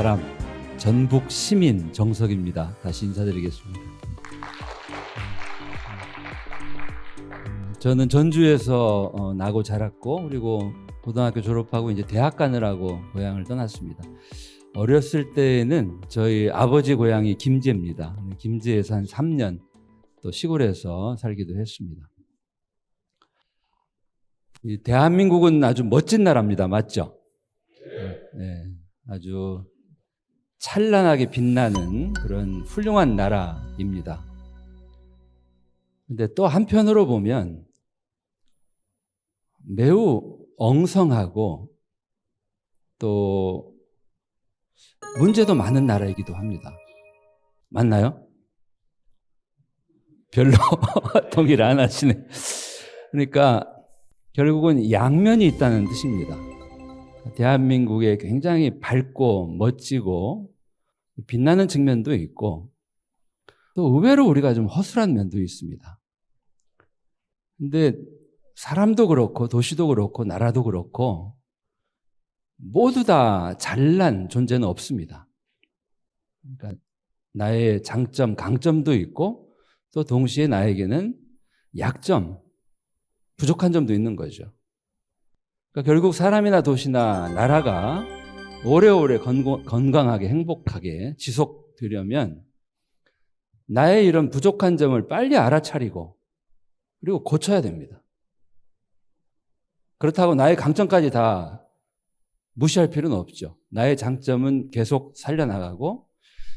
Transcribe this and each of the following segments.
사람, 전북 시민 정석입니다. 다시 인사드리겠습니다. 저는 전주에서 나고 자랐고, 그리고 고등학교 졸업하고 이제 대학 가느라고 고향을 떠났습니다. 어렸을 때에는 저희 아버지 고향이 김제입니다. 김제에서 한 3년 또 시골에서 살기도 했습니다. 이 대한민국은 아주 멋진 나라입니다. 맞죠? 네, 아주 찬란하게 빛나는 그런 훌륭한 나라입니다. 근데 또 한편으로 보면 매우 엉성하고 또 문제도 많은 나라이기도 합니다. 맞나요? 별로 동의를 안 하시네. 그러니까 결국은 양면이 있다는 뜻입니다. 대한민국에 굉장히 밝고 멋지고 빛나는 측면도 있고 또 의외로 우리가 좀 허술한 면도 있습니다. 근데 사람도 그렇고 도시도 그렇고 나라도 그렇고 모두 다 잘난 존재는 없습니다. 그러니까 나의 장점, 강점도 있고 또 동시에 나에게는 약점, 부족한 점도 있는 거죠. 그러니까 결국 사람이나 도시나 나라가 오래오래 건강하게 행복하게 지속되려면 나의 이런 부족한 점을 빨리 알아차리고 그리고 고쳐야 됩니다. 그렇다고 나의 강점까지 다 무시할 필요는 없죠. 나의 장점은 계속 살려나가고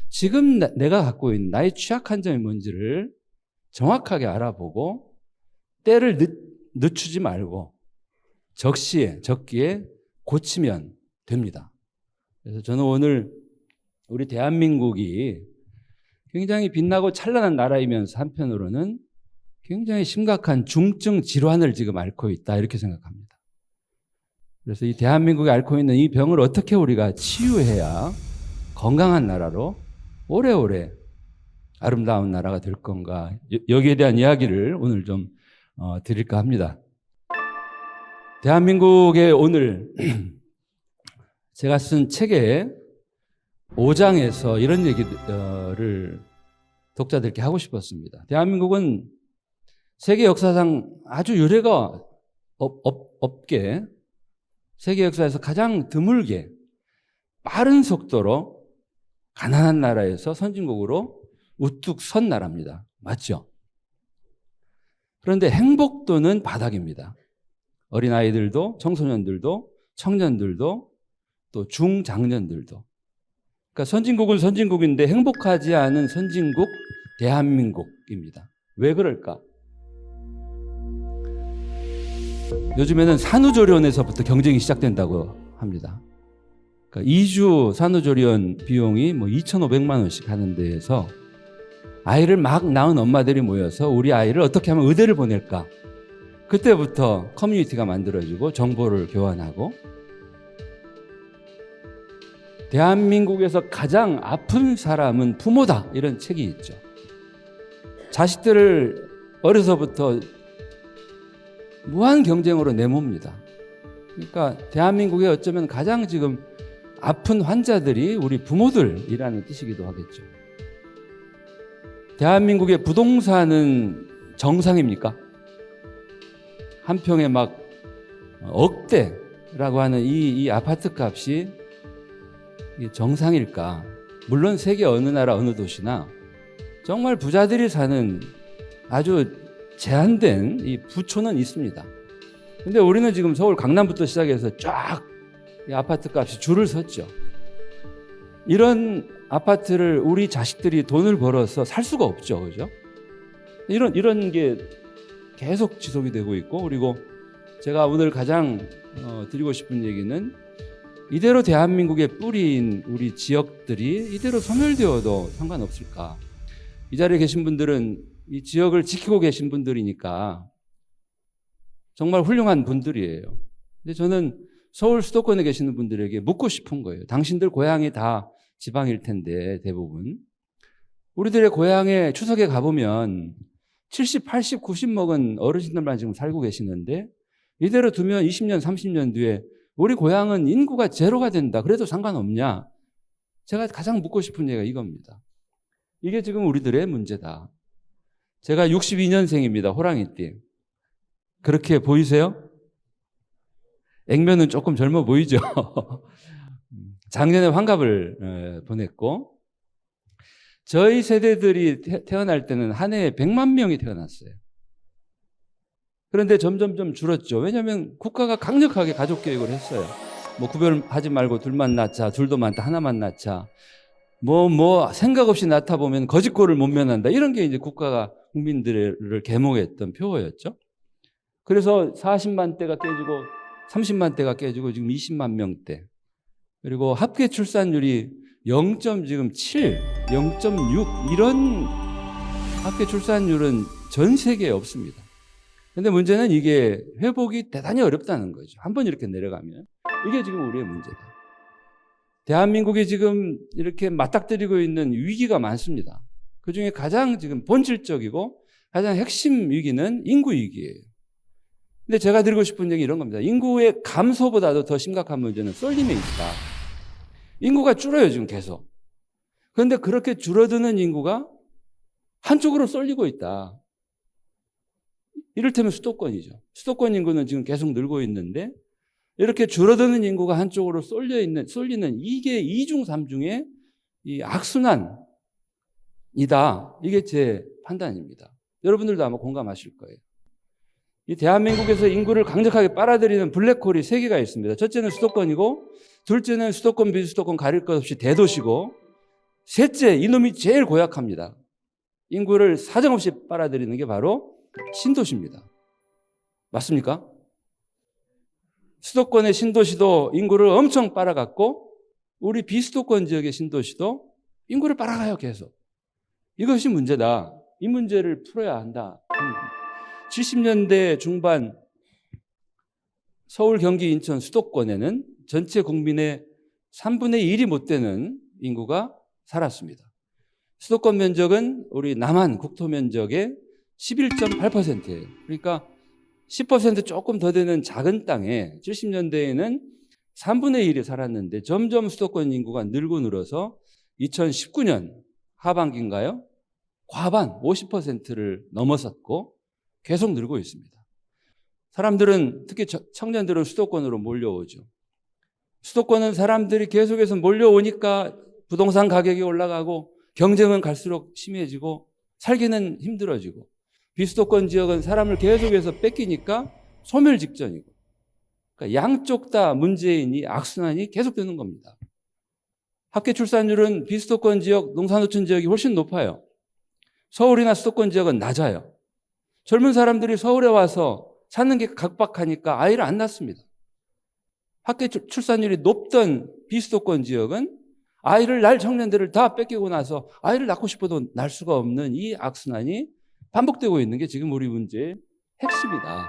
지금 내가 갖고 있는 나의 취약한 점이 뭔지를 정확하게 알아보고 때를 늦추지 말고 적기에 고치면 됩니다. 그래서 저는 오늘 우리 대한민국이 굉장히 빛나고 찬란한 나라이면서 한편으로는 굉장히 심각한 중증 질환을 지금 앓고 있다 이렇게 생각합니다. 그래서 이 대한민국이 앓고 있는 이 병을 어떻게 우리가 치유해야 건강한 나라로 오래오래 아름다운 나라가 될 건가 여기에 대한 이야기를 오늘 좀 드릴까 합니다. 대한민국의 오늘 제가 쓴 책의 5장에서 이런 얘기를 독자들께 하고 싶었습니다. 대한민국은 세계 역사상 아주 유례가 없게 세계 역사에서 가장 드물게 빠른 속도로 가난한 나라에서 선진국으로 우뚝 선 나라입니다. 맞죠? 그런데 행복도는 바닥입니다. 어린아이들도 청소년들도 청년들도 또 중장년들도 그러니까 선진국은 선진국인데 행복하지 않은 선진국 대한민국입니다. 왜 그럴까? 요즘에는 산후조리원에서부터 경쟁이 시작된다고 합니다. 그러니까 2주 산후조리원 비용이 2,500만 원씩 하는 데에서 아이를 막 낳은 엄마들이 모여서 우리 아이를 어떻게 하면 의대를 보낼까? 그때부터 커뮤니티가 만들어지고 정보를 교환하고 대한민국에서 가장 아픈 사람은 부모다 이런 책이 있죠. 자식들을 어려서부터 무한 경쟁으로 내몹니다. 그러니까 대한민국에 어쩌면 가장 지금 아픈 환자들이 우리 부모들이라는 뜻이기도 하겠죠. 대한민국의 부동산은 정상입니까? 한 평에 막 억대라고 하는 이 아파트 값이 정상일까? 물론 세계 어느 나라 어느 도시나 정말 부자들이 사는 아주 제한된 이 부촌은 있습니다. 근데 우리는 지금 서울 강남부터 시작해서 쫙 이 아파트 값이 줄을 섰죠. 이런 아파트를 우리 자식들이 돈을 벌어서 살 수가 없죠. 그죠? 이런 게 계속 지속이 되고 있고 그리고 제가 오늘 가장 드리고 싶은 얘기는 이대로 대한민국의 뿌리인 우리 지역들이 이대로 소멸되어도 상관없을까? 이 자리에 계신 분들은 이 지역을 지키고 계신 분들이니까 정말 훌륭한 분들이에요. 근데 저는 서울 수도권에 계시는 분들에게 묻고 싶은 거예요. 당신들 고향이 다 지방일 텐데 대부분. 우리들의 고향에 추석에 가보면 70, 80, 90 먹은 어르신들만 지금 살고 계시는데 이대로 두면 20년, 30년 뒤에 우리 고향은 인구가 제로가 된다. 그래도 상관없냐? 제가 가장 묻고 싶은 얘기가 이겁니다. 이게 지금 우리들의 문제다. 제가 62년생입니다. 호랑이띠. 그렇게 보이세요? 액면은 조금 젊어 보이죠? 작년에 환갑을 보냈고, 저희 세대들이 태어날 때는 한 해에 100만 명이 태어났어요. 그런데 점점 줄었죠. 왜냐하면 국가가 강력하게 가족 교육을 했어요. 뭐 구별하지 말고 둘만 낳자, 둘도 많다, 하나만 낳자. 생각 없이 낳다 보면 거짓골을 못 면한다. 이런 게 이제 국가가 국민들을 계몽했던 표어였죠. 그래서 40만 대가 깨지고 30만 대가 깨지고 지금 20만 명대. 그리고 합계 출산율이 0.7, 0.6 이런 합계 출산율은 전 세계에 없습니다. 근데 문제는 이게 회복이 대단히 어렵다는 거죠. 한번 이렇게 내려가면. 이게 지금 우리의 문제다. 대한민국이 지금 이렇게 맞닥뜨리고 있는 위기가 많습니다. 그중에 가장 지금 본질적이고 가장 핵심 위기는 인구 위기예요. 근데 제가 드리고 싶은 얘기 이런 겁니다. 인구의 감소보다도 더 심각한 문제는 쏠림에 있다. 인구가 줄어요, 지금 계속. 그런데 그렇게 줄어드는 인구가 한쪽으로 쏠리고 있다. 이를테면 수도권이죠. 수도권 인구는 지금 계속 늘고 있는데 이렇게 줄어드는 인구가 한쪽으로 쏠리는 이게 2중 3중의 이 악순환이다. 이게 제 판단입니다. 여러분들도 아마 공감하실 거예요. 이 대한민국에서 인구를 강력하게 빨아들이는 블랙홀이 3개가 있습니다. 첫째는 수도권이고, 둘째는 수도권 비수도권 가릴 것 없이 대도시고, 셋째 이놈이 제일 고약합니다. 인구를 사정없이 빨아들이는 게 바로 신도시입니다. 맞습니까? 수도권의 신도시도 인구를 엄청 빨아갔고 우리 비수도권 지역의 신도시도 인구를 빨아가요, 계속. 이것이 문제다. 이 문제를 풀어야 한다. 70년대 중반 서울, 경기, 인천 수도권에는 전체 국민의 3분의 1이 못 되는 인구가 살았습니다. 수도권 면적은 우리 남한 국토 면적의 11.8%예요. 그러니까 10% 조금 더 되는 작은 땅에 70년대에는 3분의 1이 살았는데 점점 수도권 인구가 늘어서 2019년 하반기인가요? 과반 50%를 넘어섰고 계속 늘고 있습니다. 사람들은, 특히 청년들은 수도권으로 몰려오죠. 수도권은 사람들이 계속해서 몰려오니까 부동산 가격이 올라가고 경쟁은 갈수록 심해지고 살기는 힘들어지고, 비수도권 지역은 사람을 계속해서 뺏기니까 소멸 직전이고, 그러니까 양쪽 다 문제인 이 악순환이 계속되는 겁니다. 합계 출산율은 비수도권 지역, 농사노촌 지역이 훨씬 높아요. 서울이나 수도권 지역은 낮아요. 젊은 사람들이 서울에 와서 사는 게 각박하니까 아이를 안 낳습니다. 합계 출산율이 높던 비수도권 지역은 아이를 낳을 청년들을 다 뺏기고 나서 아이를 낳고 싶어도 낳을 수가 없는 이 악순환이 반복되고 있는 게 지금 우리 문제의 핵심이다.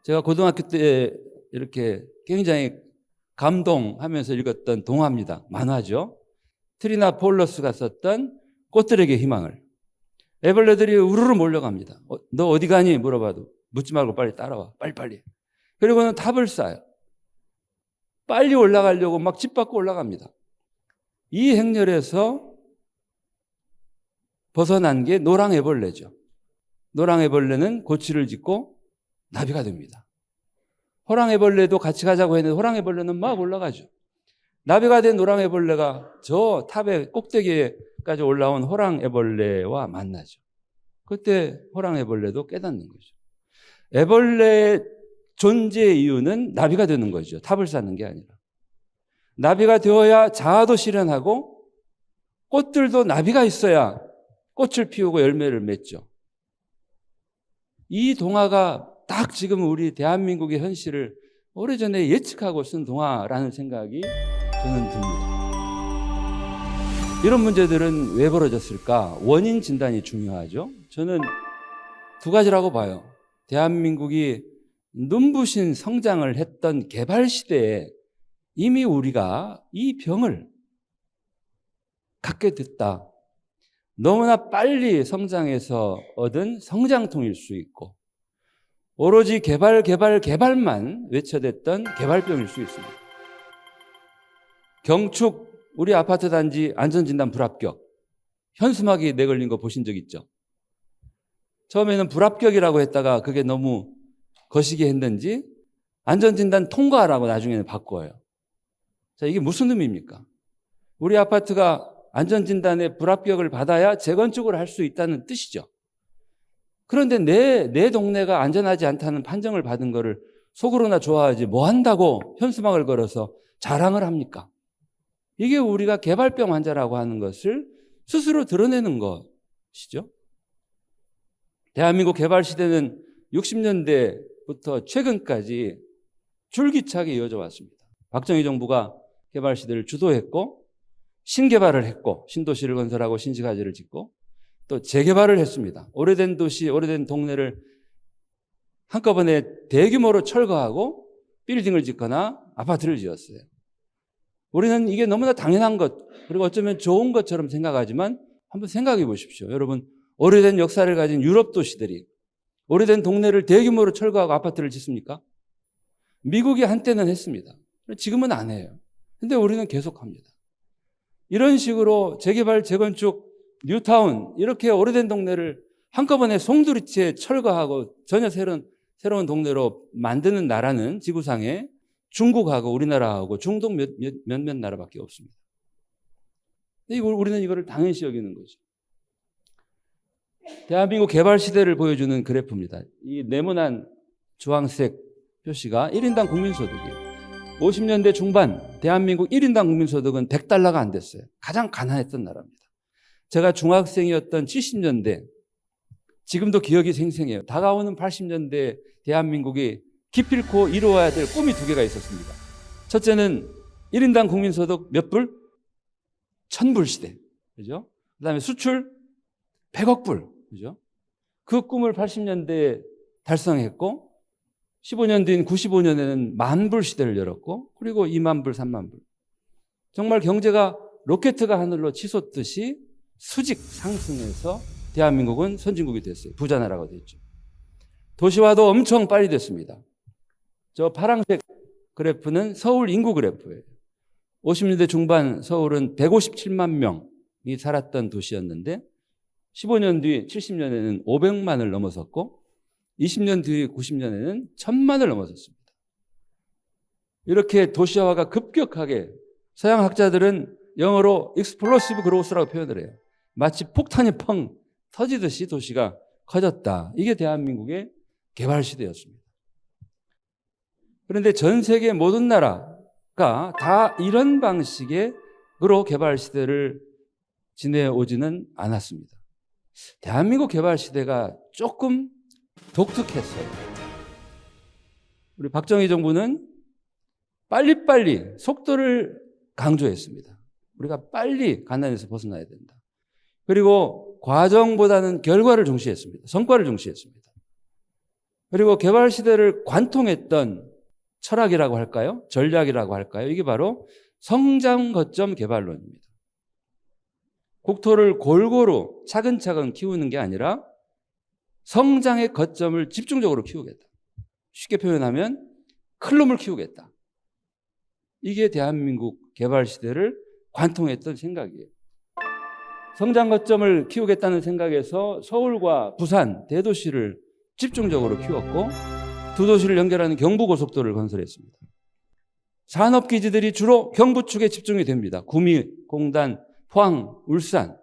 제가 고등학교 때 이렇게 굉장히 감동하면서 읽었던 동화입니다. 만화죠. 트리나 폴러스가 썼던 꽃들에게 희망을. 애벌레들이 우르르 몰려갑니다. 너 어디 가니? 물어봐도 묻지 말고 빨리 따라와. 빨리빨리. 그리고는 답을 쌓아요. 빨리 올라가려고 막 집 밖으로 올라갑니다. 이 행렬에서 벗어난 게 노랑애벌레죠. 노랑애벌레는 고치를 짓고 나비가 됩니다. 호랑애벌레도 같이 가자고 했는데 호랑애벌레는 막 올라가죠. 나비가 된 노랑애벌레가 저 탑의 꼭대기까지 올라온 호랑애벌레와 만나죠. 그때 호랑애벌레도 깨닫는 거죠. 애벌레의 존재의 이유는 나비가 되는 거죠. 탑을 쌓는 게 아니라. 나비가 되어야 자아도 실현하고 꽃들도 나비가 있어야 꽃을 피우고 열매를 맺죠. 이 동화가 딱 지금 우리 대한민국의 현실을 오래전에 예측하고 쓴 동화라는 생각이 저는 듭니다. 이런 문제들은 왜 벌어졌을까? 원인 진단이 중요하죠. 저는 두 가지라고 봐요. 대한민국이 눈부신 성장을 했던 개발 시대에 이미 우리가 이 병을 갖게 됐다. 너무나 빨리 성장해서 얻은 성장통일 수 있고, 오로지 개발만 외쳐댔던 개발병일 수 있습니다. 경축 우리 아파트 단지 안전진단 불합격, 현수막이 내걸린 거 보신 적 있죠? 처음에는 불합격이라고 했다가 그게 너무 거시기 했는지 안전진단 통과라고 나중에는 바꿔요. 자, 이게 무슨 의미입니까? 우리 아파트가 안전진단에 불합격을 받아야 재건축을 할 수 있다는 뜻이죠. 그런데 내 동네가 안전하지 않다는 판정을 받은 거를 속으로나 좋아하지 뭐 한다고 현수막을 걸어서 자랑을 합니까? 이게 우리가 개발병 환자라고 하는 것을 스스로 드러내는 것이죠. 대한민국 개발 시대는 60년대부터 최근까지 줄기차게 이어져 왔습니다. 박정희 정부가 개발 시대를 주도했고 신개발을 했고 신도시를 건설하고 신시가지를 짓고 또 재개발을 했습니다. 오래된 도시, 오래된 동네를 한꺼번에 대규모로 철거하고 빌딩을 짓거나 아파트를 지었어요. 우리는 이게 너무나 당연한 것, 그리고 어쩌면 좋은 것처럼 생각하지만 한번 생각해 보십시오. 여러분, 오래된 역사를 가진 유럽 도시들이 오래된 동네를 대규모로 철거하고 아파트를 짓습니까? 미국이 한때는 했습니다. 지금은 안 해요. 근데 우리는 계속합니다. 이런 식으로 재개발, 재건축, 뉴타운 이렇게 오래된 동네를 한꺼번에 송두리째 철거하고 전혀 새로운 동네로 만드는 나라는 지구상에 중국하고 우리나라하고 중동 몇몇 나라밖에 없습니다. 우리는 이거를 당연시 여기는 거죠. 대한민국 개발 시대를 보여주는 그래프입니다. 이 네모난 주황색 표시가 1인당 국민소득이에요. 50년대 중반 대한민국 1인당 국민소득은 100달러가 안 됐어요. 가장 가난했던 나라입니다. 제가 중학생이었던 70년대, 지금도 기억이 생생해요. 다가오는 80년대 대한민국이 기필코 이루어야 될 꿈이 두 개가 있었습니다. 첫째는 1인당 국민소득 몇 불? 1000불 시대. 그죠? 그 다음에 수출 100억 불. 그죠? 그 꿈을 80년대에 달성했고, 15년 뒤인 95년에는 10,000불 시대를 열었고, 그리고 20,000불, 30,000불. 정말 경제가 로켓가 하늘로 치솟듯이 수직 상승해서 대한민국은 선진국이 됐어요. 부자 나라가 됐죠. 도시화도 엄청 빨리 됐습니다. 저 파란색 그래프는 서울 인구 그래프예요. 50년대 중반 서울은 157만 명이 살았던 도시였는데 15년 뒤 70년에는 500만을 넘어섰고 20년 뒤 90년에는 1000만을 넘어섰습니다. 이렇게 도시화가 급격하게, 서양 학자들은 영어로 explosive growth라고 표현을 해요. 마치 폭탄이 펑 터지듯이 도시가 커졌다. 이게 대한민국의 개발 시대였습니다. 그런데 전 세계 모든 나라가 다 이런 방식으로 개발 시대를 지내오지는 않았습니다. 대한민국 개발 시대가 조금 독특했어요. 우리 박정희 정부는 빨리빨리 속도를 강조했습니다. 우리가 빨리 가난에서 벗어나야 된다. 그리고 과정보다는 결과를 중시했습니다. 성과를 중시했습니다. 그리고 개발 시대를 관통했던 철학이라고 할까요? 전략이라고 할까요? 이게 바로 성장 거점 개발론입니다. 국토를 골고루 차근차근 키우는 게 아니라 성장의 거점을 집중적으로 키우겠다. 쉽게 표현하면 큰 놈을 키우겠다. 이게 대한민국 개발 시대를 관통했던 생각이에요. 성장 거점을 키우겠다는 생각에서 서울과 부산 대도시를 집중적으로 키웠고 두 도시를 연결하는 경부고속도로를 건설했습니다. 산업기지들이 주로 경부 축에 집중이 됩니다. 구미, 공단, 포항, 울산.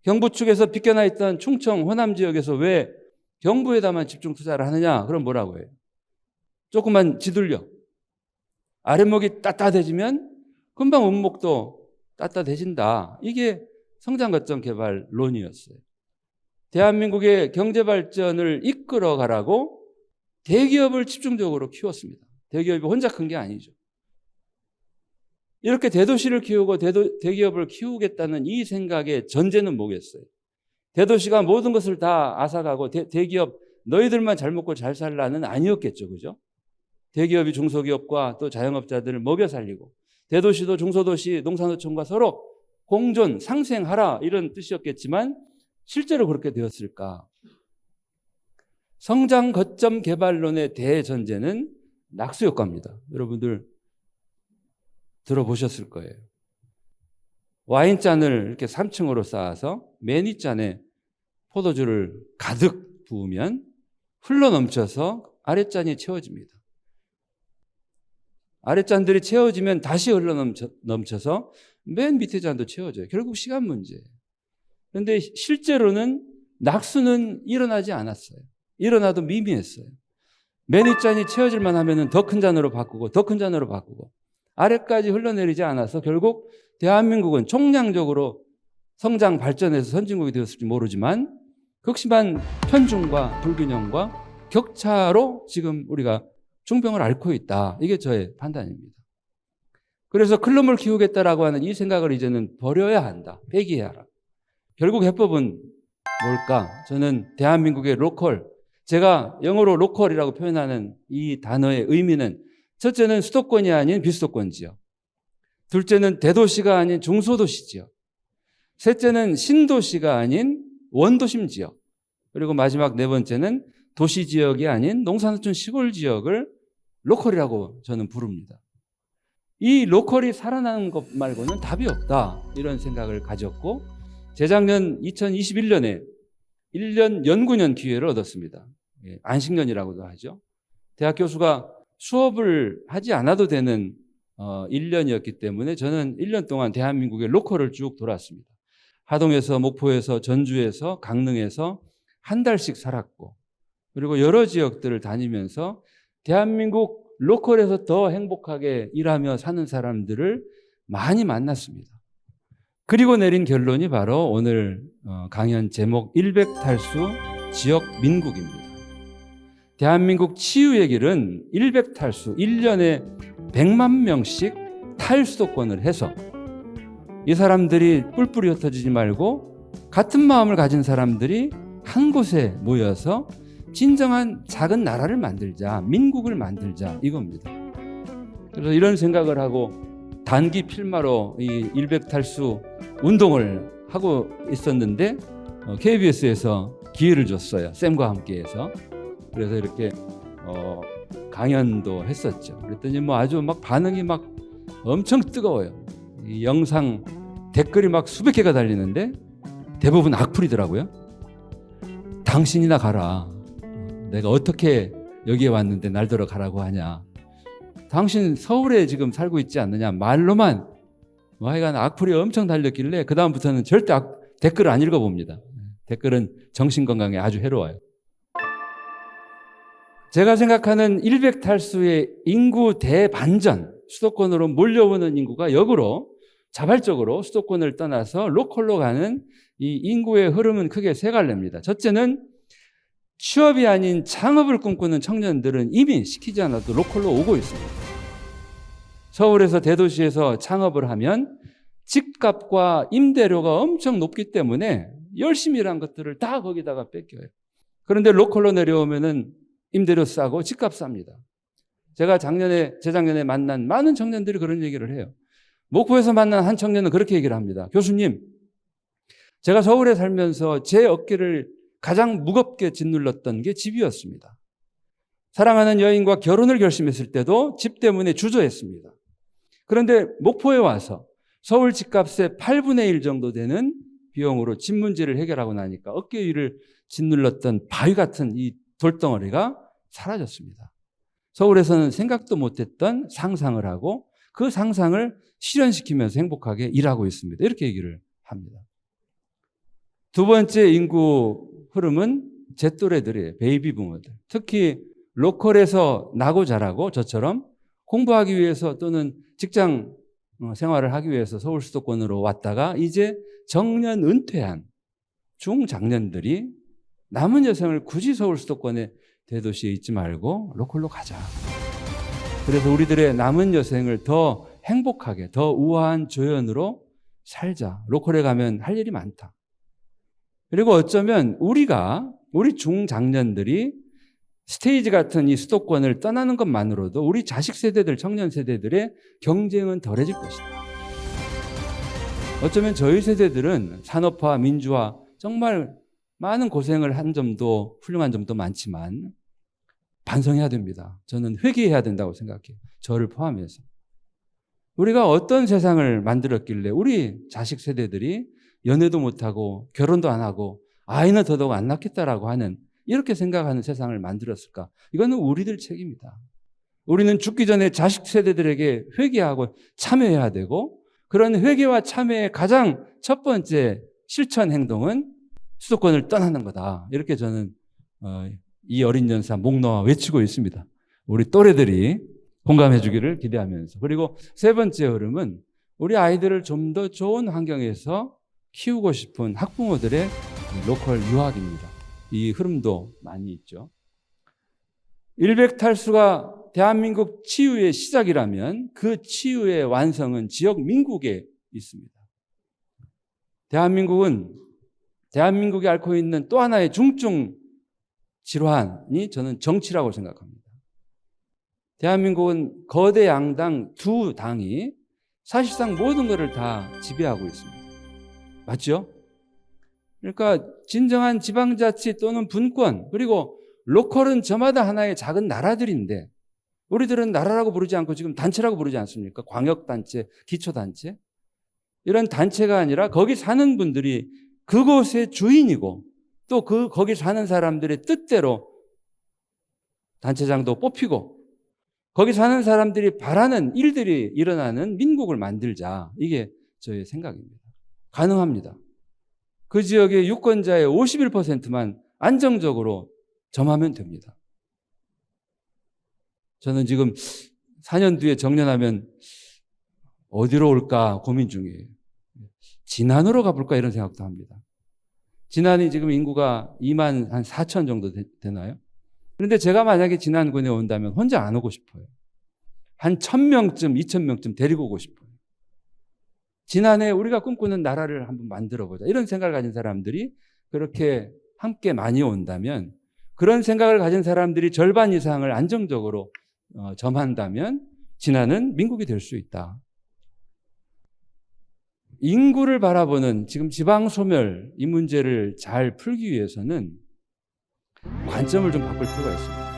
경부 축에서 빗겨나 있던 충청, 호남 지역에서 왜 경부에다만 집중 투자를 하느냐? 그럼 뭐라고 해요? 조금만 지들려. 아랫목이 따뜻해지면 금방 윗목도 따뜻해진다. 이게 성장거점 개발론이었어요. 대한민국의 경제발전을 이끌어가라고 대기업을 집중적으로 키웠습니다. 대기업이 혼자 큰 게 아니죠. 이렇게 대도시를 키우고 대기업을 키우겠다는 이 생각의 전제는 뭐겠어요? 대도시가 모든 것을 다 앗아가고 대기업 너희들만 잘 먹고 잘 살라는 아니었겠죠. 그죠? 대기업이 중소기업과 또 자영업자들을 먹여 살리고 대도시도 중소도시 농산노총과 서로 공존, 상생하라 이런 뜻이었겠지만 실제로 그렇게 되었을까? 성장 거점 개발론의 대전제는 낙수효과입니다. 여러분들 들어보셨을 거예요. 와인잔을 이렇게 3층으로 쌓아서 맨 윗잔에 포도주를 가득 부으면 흘러넘쳐서 아랫잔이 채워집니다. 아랫잔들이 채워지면 다시 흘러넘쳐서 맨 밑에 잔도 채워져요. 결국 시간 문제예요. 그런데 실제로는 낙수는 일어나지 않았어요. 일어나도 미미했어요. 맨 윗잔이 채워질만 하면 더 큰 잔으로 바꾸고 더 큰 잔으로 바꾸고 아래까지 흘러내리지 않아서 결국 대한민국은 총량적으로 성장 발전해서 선진국이 되었을지 모르지만 극심한 편중과 불균형과 격차로 지금 우리가 중병을 앓고 있다. 이게 저의 판단입니다. 그래서 클럼을 키우겠다라고 하는 이 생각을 이제는 버려야 한다. 폐기해야 하라. 결국 해법은 뭘까? 저는 대한민국의 로컬, 제가 영어로 로컬이라고 표현하는 이 단어의 의미는 첫째는 수도권이 아닌 비수도권 지역, 둘째는 대도시가 아닌 중소도시 지역, 셋째는 신도시가 아닌 원도심 지역, 그리고 마지막 네 번째는 도시 지역이 아닌 농산촌 시골 지역을 로컬이라고 저는 부릅니다. 이 로컬이 살아나는 것 말고는 답이 없다, 이런 생각을 가졌고 재작년 2021년에 1년 연구년 기회를 얻었습니다. 안식년이라고도 하죠. 대학 교수가 수업을 하지 않아도 되는 1년이었기 때문에 저는 1년 동안 대한민국의 로컬을 쭉 돌았습니다. 하동에서, 목포에서, 전주에서, 강릉에서 한 달씩 살았고, 그리고 여러 지역들을 다니면서 대한민국 로컬에서 더 행복하게 일하며 사는 사람들을 많이 만났습니다. 그리고 내린 결론이 바로 오늘 강연 제목 100탈수 지역 민국입니다. 대한민국 치유의 길은 100탈수, 1년에 100만 명씩 탈수도권을 해서 이 사람들이 뿔뿔이 흩어지지 말고 같은 마음을 가진 사람들이 한 곳에 모여서 진정한 작은 나라를 만들자, 민국을 만들자, 이겁니다. 그래서 이런 생각을 하고 단기 필마로 이 100탈수 운동을 하고 있었는데 KBS에서 기회를 줬어요. 쌤과 함께해서. 그래서 이렇게 강연도 했었죠. 그랬더니 뭐 아주 막 반응이 막 엄청 뜨거워요. 이 영상 댓글이 막 수백 개가 달리는데 대부분 악플이더라고요. 당신이나 가라. 내가 어떻게 여기에 왔는데 날 들어가라고 하냐. 당신 서울에 지금 살고 있지 않느냐. 말로만 뭐 하여간 악플이 엄청 달렸길래 그 다음부터는 절대 댓글을 안 읽어봅니다. 댓글은 정신건강에 아주 해로워요. 제가 생각하는 100탈수의 인구 대반전, 수도권으로 몰려오는 인구가 역으로 자발적으로 수도권을 떠나서 로컬로 가는 이 인구의 흐름은 크게 세 갈래입니다. 첫째는 취업이 아닌 창업을 꿈꾸는 청년들은 이미 시키지 않아도 로컬로 오고 있습니다. 서울에서 대도시에서 창업을 하면 집값과 임대료가 엄청 높기 때문에 열심히 일한 것들을 다 거기다가 뺏겨요. 그런데 로컬로 내려오면은 임대료 싸고 집값 쌉니다. 제가 재작년에 만난 많은 청년들이 그런 얘기를 해요. 목포에서 만난 한 청년은 그렇게 얘기를 합니다. 교수님, 제가 서울에 살면서 제 어깨를 가장 무겁게 짓눌렀던 게 집이었습니다. 사랑하는 여인과 결혼을 결심했을 때도 집 때문에 주저했습니다. 그런데 목포에 와서 서울 집값의 8분의 1 정도 되는 비용으로 집 문제를 해결하고 나니까 어깨 위를 짓눌렀던 바위 같은 이 돌덩어리가 사라졌습니다. 서울에서는 생각도 못했던 상상을 하고 그 상상을 실현시키면서 행복하게 일하고 있습니다. 이렇게 얘기를 합니다. 두 번째 인구 흐름은 제 또래들이에요. 베이비 부모들. 특히 로컬에서 나고 자라고 저처럼 공부하기 위해서 또는 직장 생활을 하기 위해서 서울 수도권으로 왔다가 이제 정년 은퇴한 중장년들이 남은 여생을 굳이 서울 수도권의 대도시에 있지 말고 로컬로 가자. 그래서 우리들의 남은 여생을 더 행복하게, 더 우아한 조연으로 살자. 로컬에 가면 할 일이 많다. 그리고 어쩌면 우리 중장년들이 스테이지 같은 이 수도권을 떠나는 것만으로도 우리 자식 세대들, 청년 세대들의 경쟁은 덜해질 것이다. 어쩌면 저희 세대들은 산업화, 민주화 정말 많은 고생을 한 점도 훌륭한 점도 많지만 반성해야 됩니다. 저는 회개해야 된다고 생각해요. 저를 포함해서. 우리가 어떤 세상을 만들었길래 우리 자식 세대들이 연애도 못하고 결혼도 안 하고 아이는 더더욱 안 낳겠다라고 하는 이렇게 생각하는 세상을 만들었을까? 이거는 우리들 책임이다. 우리는 죽기 전에 자식 세대들에게 회개하고 참여해야 되고 그런 회개와 참여의 가장 첫 번째 실천 행동은 수도권을 떠나는 거다. 이렇게 저는 이 어린 연사 목 놓아 외치고 있습니다. 우리 또래들이 공감해 주기를 기대하면서. 그리고 세 번째 흐름은 우리 아이들을 좀 더 좋은 환경에서 키우고 싶은 학부모들의 로컬 유학입니다. 이 흐름도 많이 있죠. 일백탈수가 대한민국 치유의 시작이라면 그 치유의 완성은 지역 민국에 있습니다. 대한민국이 앓고 있는 또 하나의 중증 질환이 저는 정치라고 생각합니다. 대한민국은 거대 양당 두 당이 사실상 모든 것을 다 지배하고 있습니다. 맞죠? 그러니까 진정한 지방자치 또는 분권 그리고 로컬은 저마다 하나의 작은 나라들인데 우리들은 나라라고 부르지 않고 지금 단체라고 부르지 않습니까? 광역단체, 기초단체. 이런 단체가 아니라 거기 사는 분들이 그곳의 주인이고 또 거기 사는 사람들의 뜻대로 단체장도 뽑히고 거기 사는 사람들이 바라는 일들이 일어나는 민국을 만들자. 이게 저의 생각입니다. 가능합니다. 그 지역의 유권자의 51%만 안정적으로 점하면 됩니다. 저는 지금 4년 뒤에 정년하면 어디로 올까 고민 중이에요. 진안으로 가볼까 이런 생각도 합니다. 진안이 지금 인구가 2만 한 4천 정도 되나요? 그런데 제가 만약에 진안군에 온다면 혼자 안 오고 싶어요. 한 1,000명쯤, 2,000명쯤 데리고 오고 싶어요. 진안에 우리가 꿈꾸는 나라를 한번 만들어보자. 이런 생각을 가진 사람들이 그렇게 함께 많이 온다면 그런 생각을 가진 사람들이 절반 이상을 안정적으로 점한다면 진안은 민국이 될 수 있다. 인구를 바라보는 지금 지방소멸 이 문제를 잘 풀기 위해서는 관점을 좀 바꿀 필요가 있습니다.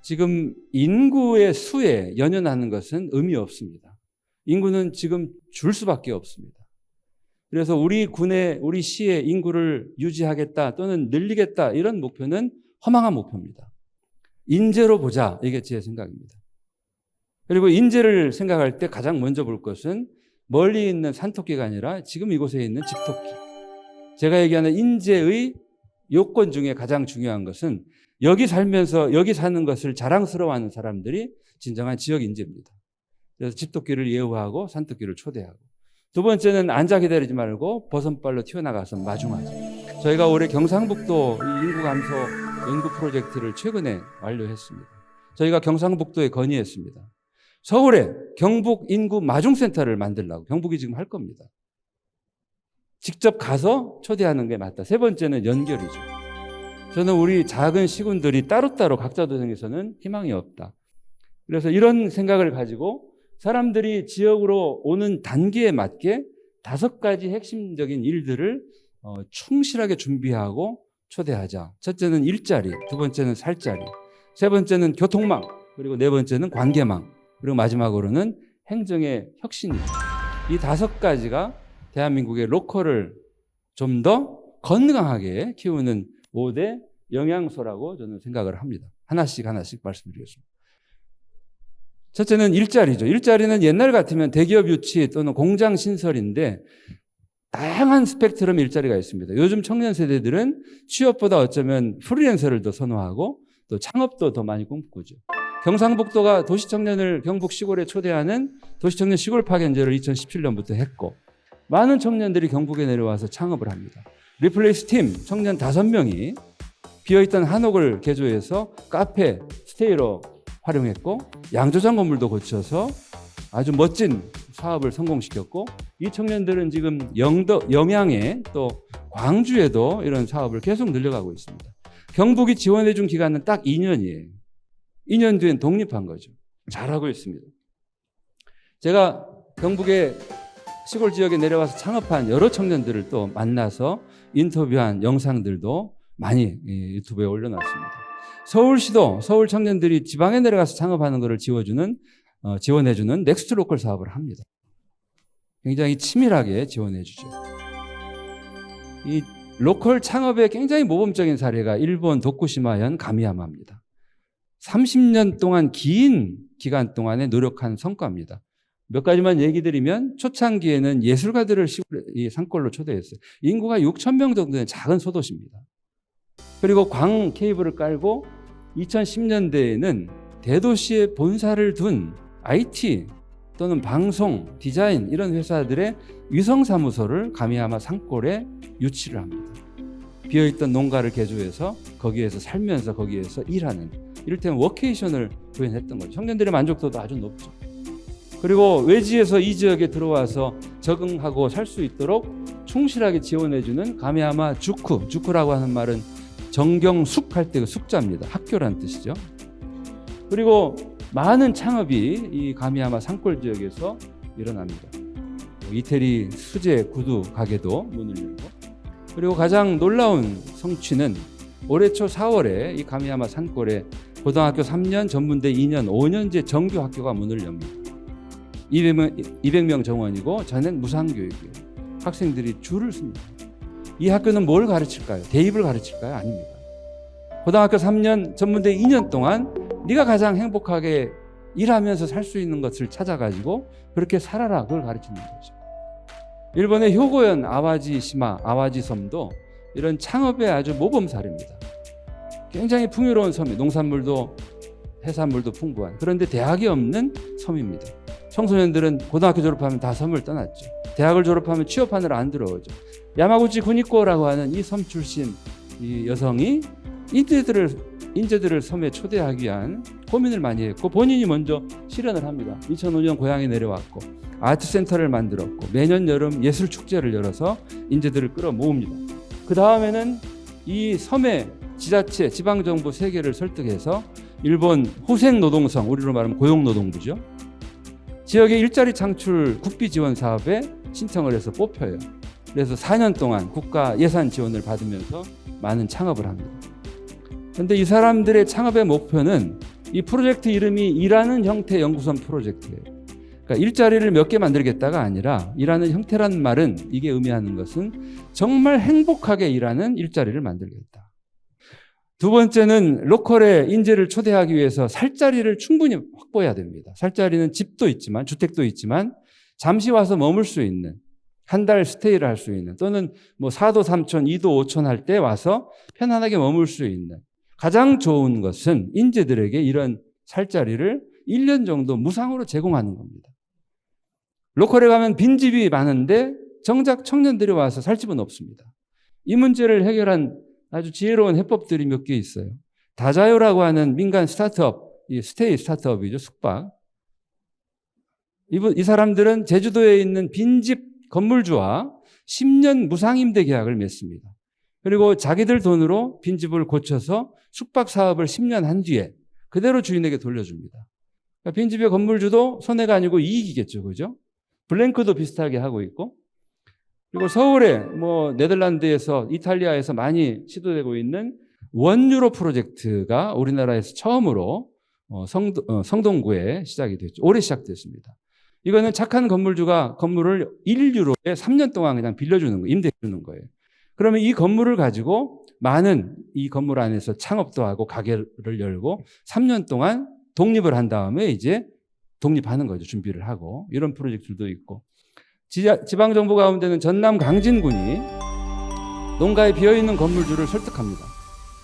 지금 인구의 수에 연연하는 것은 의미 없습니다. 인구는 지금 줄 수밖에 없습니다. 그래서 우리 시의 인구를 유지하겠다 또는 늘리겠다 이런 목표는 허망한 목표입니다. 인재로 보자. 이게 제 생각입니다. 그리고 인재를 생각할 때 가장 먼저 볼 것은 멀리 있는 산토끼가 아니라 지금 이곳에 있는 집토끼. 제가 얘기하는 인재의 요건 중에 가장 중요한 것은 여기 살면서 여기 사는 것을 자랑스러워하는 사람들이 진정한 지역 인재입니다. 그래서 집토끼를 예우하고 산토끼를 초대하고. 두 번째는 앉아 기다리지 말고 버선발로 튀어나가서 마중하자. 저희가 올해 경상북도 인구 감소 연구 프로젝트를 최근에 완료했습니다. 저희가 경상북도에 건의했습니다. 서울에 경북 인구 마중센터를 만들려고 경북이 지금 할 겁니다. 직접 가서 초대하는 게 맞다. 세 번째는 연결이죠. 저는 우리 작은 시군들이 따로따로 각자 도생에서는 희망이 없다. 그래서 이런 생각을 가지고 사람들이 지역으로 오는 단계에 맞게 5가지 핵심적인 일들을 충실하게 준비하고 초대하자. 첫째는 일자리, 두 번째는 살자리, 세 번째는 교통망, 그리고 네 번째는 관계망, 그리고 마지막으로는 행정의 혁신입니다. 이 5가지가 대한민국의 로컬을 좀 더 건강하게 키우는 5대 영양소라고 저는 생각을 합니다. 하나씩 말씀드리겠습니다. 첫째는 일자리죠. 일자리는 옛날 같으면 대기업 유치 또는 공장 신설인데 다양한 스펙트럼 일자리가 있습니다. 요즘 청년 세대들은 취업보다 어쩌면 프리랜서를 더 선호하고 또 창업도 더 많이 꿈꾸죠. 경상북도가 도시청년을 경북 시골에 초대하는 도시청년 시골 파견제를 2017년부터 했고 많은 청년들이 경북에 내려와서 창업을 합니다. 리플레이스 팀 청년 5명이 비어있던 한옥을 개조해서 카페, 스테이로 활용했고 양조장 건물도 고쳐서 아주 멋진 사업을 성공시켰고 이 청년들은 지금 영양에 또 광주에도 이런 사업을 계속 늘려가고 있습니다. 경북이 지원해 준 기간은 딱 2년이에요. 2년 뒤엔 독립한 거죠. 잘하고 있습니다. 제가 경북의 시골 지역에 내려와서 창업한 여러 청년들을 또 만나서 인터뷰한 영상들도 많이 유튜브에 올려놨습니다. 서울시도 서울 청년들이 지방에 내려가서 창업하는 것을 지원해주는 지원해주는 넥스트 로컬 사업을 합니다. 굉장히 치밀하게 지원해주죠. 이 로컬 창업의 굉장히 모범적인 사례가 일본 도쿠시마현 가미야마입니다. 30년 동안 긴 기간 동안에 노력한 성과입니다. 몇 가지만 얘기 드리면 초창기에는 예술가들을 이 산골로 초대했어요. 인구가 6천 명 정도 되는 작은 소도시입니다. 그리고 광 케이블을 깔고 2010년대에는 대도시에 본사를 둔 IT 또는 방송, 디자인 이런 회사들의 위성사무소를 가미야마 산골에 유치를 합니다. 비어있던 농가를 개조해서 거기에서 살면서 거기에서 일하는 이를테면 워케이션을 구현했던 거죠. 청년들의 만족도도 아주 높죠. 그리고 외지에서 이 지역에 들어와서 적응하고 살 수 있도록 충실하게 지원해주는 가미야마 주쿠, 주쿠라고 하는 말은 정경숙 할 때 그 숙자입니다. 학교란 뜻이죠. 그리고 많은 창업이 이 가미야마 산골 지역에서 일어납니다. 이태리 수제 구두 가게도 문을 열고, 그리고 가장 놀라운 성취는 올해 초 4월에 이 가미야마 산골에 고등학교 3년, 전문대 2년, 5년제 정규 학교가 문을 엽니다. 200명 정원이고 전엔 무상교육이에요. 학생들이 줄을 씁니다. 이 학교는 뭘 가르칠까요? 대입을 가르칠까요? 아닙니다. 고등학교 3년, 전문대 2년 동안 네가 가장 행복하게 일하면서 살 수 있는 것을 찾아가지고 그렇게 살아라, 그걸 가르치는 거죠. 일본의 효고현 아와지시마, 아와지섬도 이런 창업의 아주 모범 사례입니다. 굉장히 풍요로운 섬이, 농산물도 해산물도 풍부한, 그런데 대학이 없는 섬입니다. 청소년들은 고등학교 졸업하면 다 섬을 떠났죠. 대학을 졸업하면 취업하느라 안 들어오죠. 야마구치 구니코라고 하는 이 섬 출신 이 여성이 인재들을 섬에 초대하기 위한 고민을 많이 했고 본인이 먼저 실현을 합니다. 2005년 고향에 내려왔고 아트센터를 만들었고 매년 여름 예술축제를 열어서 인재들을 끌어모읍니다. 그 다음에는 이 섬의 지자체, 지방정부 3개를 설득해서 일본 후생노동성, 우리로 말하면 고용노동부죠. 지역의 일자리 창출 국비 지원 사업에 신청을 해서 뽑혀요. 그래서 4년 동안 국가 예산 지원을 받으면서 많은 창업을 합니다. 그런데 이 사람들의 창업의 목표는 이 프로젝트 이름이 일하는 형태 연구선 프로젝트예요. 그러니까 일자리를 몇 개 만들겠다가 아니라 일하는 형태란 말은 이게 의미하는 것은 정말 행복하게 일하는 일자리를 만들겠다. 두 번째는 로컬에 인재를 초대하기 위해서 살자리를 충분히 확보해야 됩니다. 살자리는 집도 있지만 주택도 있지만 잠시 와서 머물 수 있는 한 달 스테이를 할 수 있는 또는 뭐 4도 3천, 2도 5천 할 때 와서 편안하게 머물 수 있는 가장 좋은 것은 인재들에게 이런 살자리를 1년 정도 무상으로 제공하는 겁니다. 로컬에 가면 빈집이 많은데 정작 청년들이 와서 살 집은 없습니다. 이 문제를 해결한 아주 지혜로운 해법들이 몇 개 있어요. 다자요라고 하는 민간 스타트업, 이 스테이 스타트업이죠, 숙박. 이 사람들은 제주도에 있는 빈집 건물주와 10년 무상임대 계약을 맺습니다. 그리고 자기들 돈으로 빈집을 고쳐서 숙박 사업을 10년 한 뒤에 그대로 주인에게 돌려줍니다. 그러니까 빈집의 건물주도 손해가 아니고 이익이겠죠, 그죠? 블랭크도 비슷하게 하고 있고, 그리고 서울에 뭐 네덜란드에서 이탈리아에서 많이 시도되고 있는 원유로 프로젝트가 우리나라에서 처음으로 성동구에 시작이 됐죠. 올해 시작됐습니다. 이거는 착한 건물주가 건물을 1유로에 3년 동안 그냥 빌려주는 거예요. 임대해주는 거예요. 그러면 이 건물을 가지고 많은 이 건물 안에서 창업도 하고 가게를 열고 3년 동안 독립을 한 다음에 이제 독립하는 거죠. 준비를 하고. 이런 프로젝트들도 있고. 지방정부 가운데는 전남 강진군이 농가에 비어있는 건물주를 설득합니다.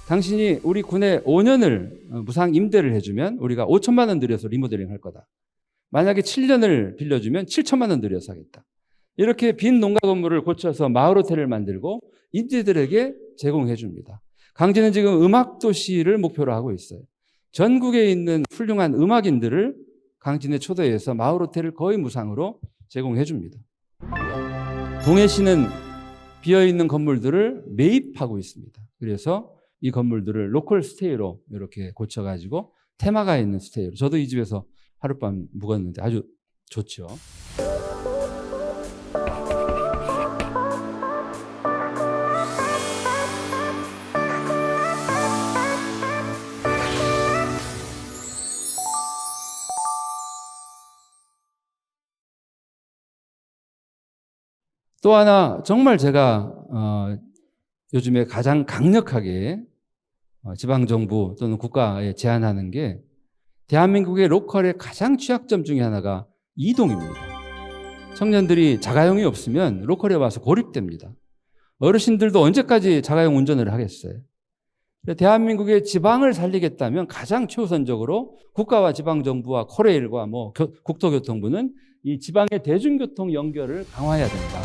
당신이 우리 군에 5년을 무상 임대를 해주면 우리가 5천만 원 들여서 리모델링 할 거다. 만약에 7년을 빌려주면 7천만 원 들여서 하겠다. 이렇게 빈 농가 건물을 고쳐서 마을 호텔을 만들고 인재들에게 제공해 줍니다. 강진은 지금 음악도시를 목표로 하고 있어요. 전국에 있는 훌륭한 음악인들을 강진에 초대해서 마을 호텔을 거의 무상으로 제공해 줍니다. 동해시는 비어있는 건물들을 매입하고 있습니다. 그래서 이 건물들을 로컬 스테이로 이렇게 고쳐가지고 테마가 있는 스테이로. 저도 이 집에서 하룻밤 묵었는데 아주 좋죠. 또 하나 정말 제가 요즘에 가장 강력하게 지방정부 또는 국가에 제안하는 게 대한민국의 로컬의 가장 취약점 중에 하나가 이동입니다. 청년들이 자가용이 없으면 로컬에 와서 고립됩니다. 어르신들도 언제까지 자가용 운전을 하겠어요? 대한민국의 지방을 살리겠다면 가장 최우선적으로 국가와 지방정부와 코레일과 국토교통부는 이 지방의 대중교통 연결을 강화해야 된다.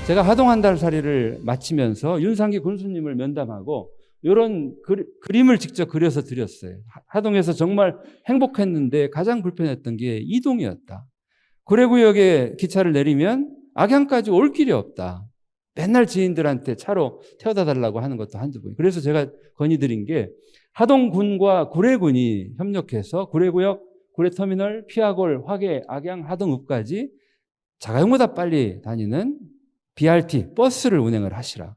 제가 하동 한 달 살이를 마치면서 윤상기 군수님을 면담하고 이런 그림을 직접 그려서 드렸어요. 하동에서 정말 행복했는데 가장 불편했던 게 이동이었다. 구례구역에 기차를 내리면 악양까지 올 길이 없다. 맨날 지인들한테 차로 태워다 달라고 하는 것도 한두 번. 그래서 제가 건의드린 게 하동군과 구례군이 협력해서 구례구역, 구례터미널, 피아골, 화계, 악양, 하동읍까지 자가용보다 빨리 다니는 BRT, 버스를 운행을 하시라.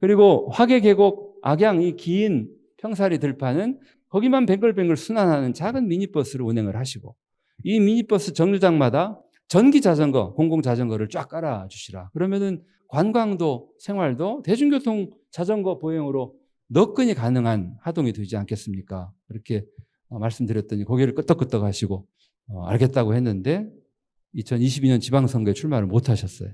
그리고 화계, 계곡, 악양 이 긴 평사리 들판은 거기만 뱅글뱅글 순환하는 작은 미니버스를 운행을 하시고 이 미니버스 정류장마다 전기 자전거, 공공 자전거를 쫙 깔아 주시라. 그러면은 관광도 생활도 대중교통 자전거 보행으로 너끈히 가능한 하동이 되지 않겠습니까? 그렇게 말씀드렸더니 고개를 끄덕끄덕 하시고 알겠다고 했는데 2022년 지방선거에 출마를 못 하셨어요.